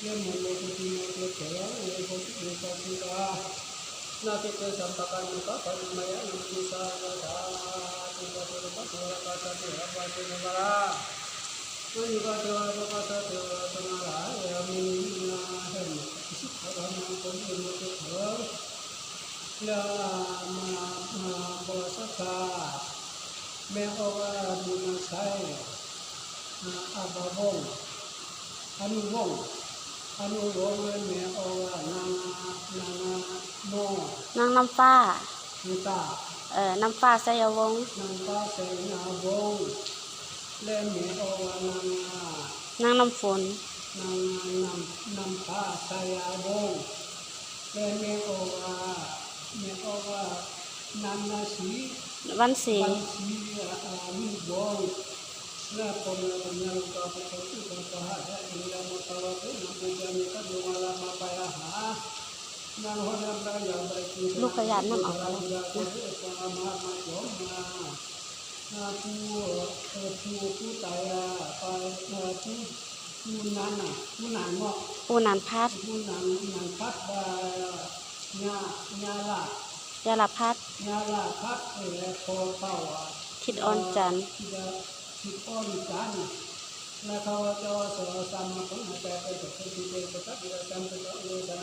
เรื่องมันโลกุติโมเตเถระเอโกติโมตัสสิกานาเกเตสัมปะกันมุขะปะริมายะนุติสายะธาตุปะตุระปะตุระกัสสะเถระปะเตนะวะระวิปัสสนาปะปัสสะเถระสนะระยามินาเห็นสิกขามังคนอุโมเตเถระลามาบวสกาเมโอวาบุญไสอาบาวงอนุวงเมโอวานางโมนางน้ำฟ้านิตาน้ำฟ้าไสยวงศ์นางฟ้าเสนาวงและเมโอวานางน้ำฝนนางนำฟ้าสยาวงและเมโอวานางนาสีวันศรีมีวงและคนละญาณกับคนที่เป็นสหายอินทร์มุตวะเป็นนบุญมีกัดมาลามาไปหานางหัวน้ำตาอย่างไรที่ลูกขยันน้ำออกแล้วผู้ตายไปผู้นั้นเนาะปูนันพัดผู้นั้นพัดญาลาพัดพัดพอเต่าทิดอ่อนจันทร์ทิดอ่อนจันทร์และเขาจะสอนสามคนแต่ไปกับที่เป็นประทับใจจำเป็นต้องรู้จัก